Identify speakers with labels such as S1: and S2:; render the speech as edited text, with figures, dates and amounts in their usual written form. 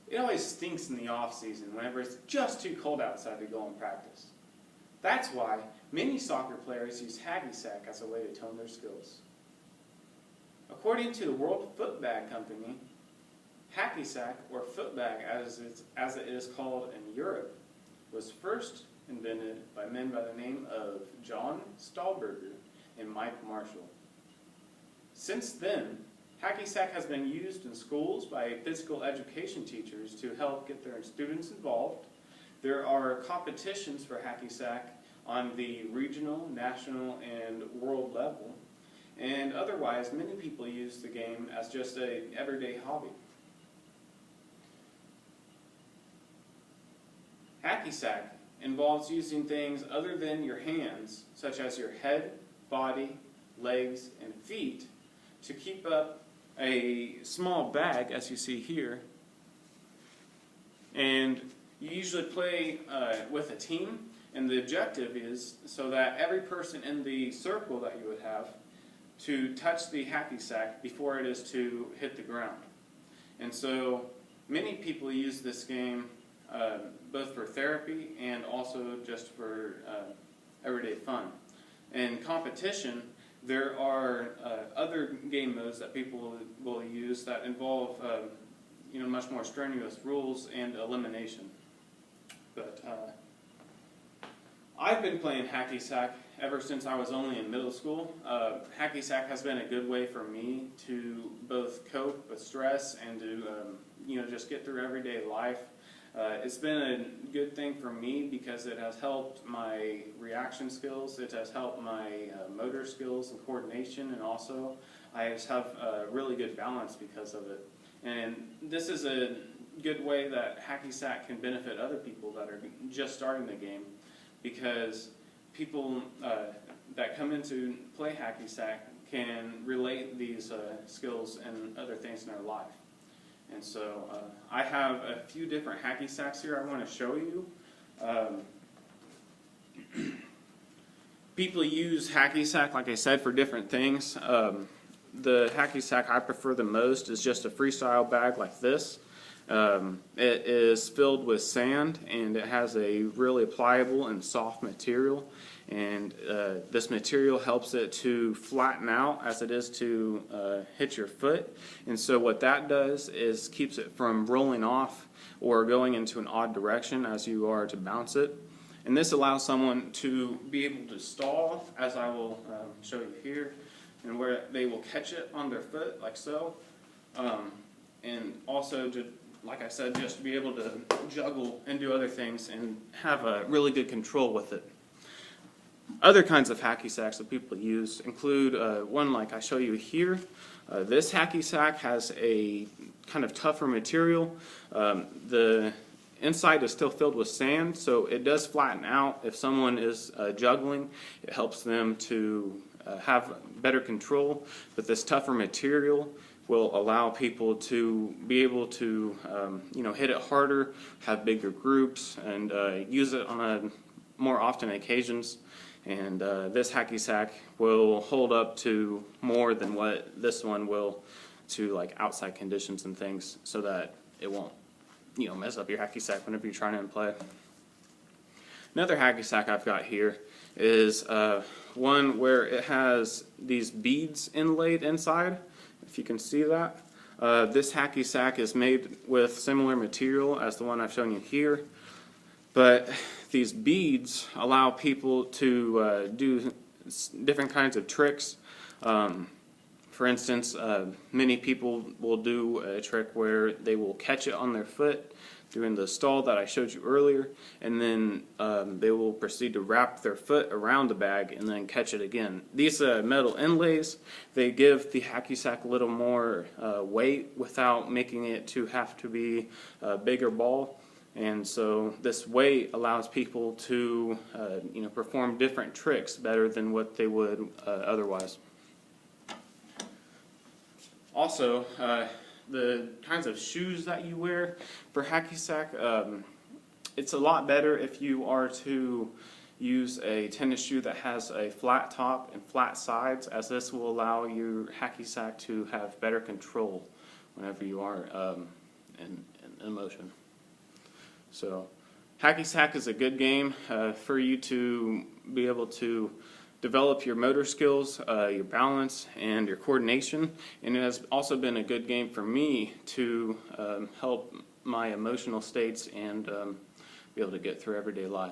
S1: It always stinks in the off-season whenever it's just too cold outside to go and practice. That's why many soccer players use hacky sack as a way to tone their skills. According to the World Footbag Company, hacky sack, or footbag as it is called in Europe, was first invented by men by the name of John Stahlberger and Mike Marshall. Since then, hacky sack has been used in schools by physical education teachers to help get their students involved. There are competitions for hacky sack on the regional, national, and world level. And otherwise, many people use the game as just an everyday hobby. Hacky sack involves using things other than your hands, such as your head, body, legs, and feet, to keep up a small bag, as you see here. And you usually play with a team, and the objective is so that every person in the circle that you would have to touch the hacky sack before it is to hit the ground. And so many people use this game both for therapy and also just for everyday fun. In competition, there are other game modes that people will use that involve much more strenuous rules and elimination. But I've been playing hacky sack ever since I was only in middle school. Hacky sack has been a good way for me to both cope with stress and to just get through everyday life. It's been a good thing for me because it has helped my reaction skills, it has helped my motor skills and coordination, and also I just have a really good balance because of it. And this is a good way that hacky sack can benefit other people that are just starting the game, because people that come in to play hacky sack can relate these skills and other things in their life. And so I have a few different hacky sacks here I want to show you. People use hacky sack, like I said, for different things. The hacky sack I prefer the most is just a freestyle bag like this. It is filled with sand, and it has a really pliable and soft material, and this material helps it to flatten out as it is to hit your foot. And so what that does is keeps it from rolling off or going into an odd direction as you are to bounce it. And this allows someone to be able to stall, as I will show you here, and where they will catch it on their foot like so, and also to, like I said, just to be able to juggle and do other things and have a really good control with it. Other kinds of hacky sacks that people use include one like I show you here. This hacky sack has a kind of tougher material. The inside is still filled with sand, so it does flatten out. If someone is juggling, it helps them to have better control, but this tougher material will allow people to be able to hit it harder, have bigger groups, and use it on a more often occasions. And this hacky sack will hold up to more than what this one will to like outside conditions and things, so that it won't mess up your hacky sack whenever you're trying to play. Another hacky sack I've got here is one where it has these beads inlaid inside, if you can see that. This hacky sack is made with similar material as the one I've shown you here, but these beads allow people to do different kinds of tricks. For instance, many people will do a trick where they will catch it on their foot doing the stall that I showed you earlier, and then they will proceed to wrap their foot around the bag and then catch it again. These metal inlays, they give the hacky sack a little more weight without making it to have to be a bigger ball. And so this weight allows people to perform different tricks better than what they would otherwise. Also, the kinds of shoes that you wear for hacky sack, it's a lot better if you are to use a tennis shoe that has a flat top and flat sides, as this will allow your hacky sack to have better control whenever you are in emotion. So Hacky Sack is a good game for you to be able to develop your motor skills, your balance, and your coordination. And it has also been a good game for me to help my emotional states and be able to get through everyday life.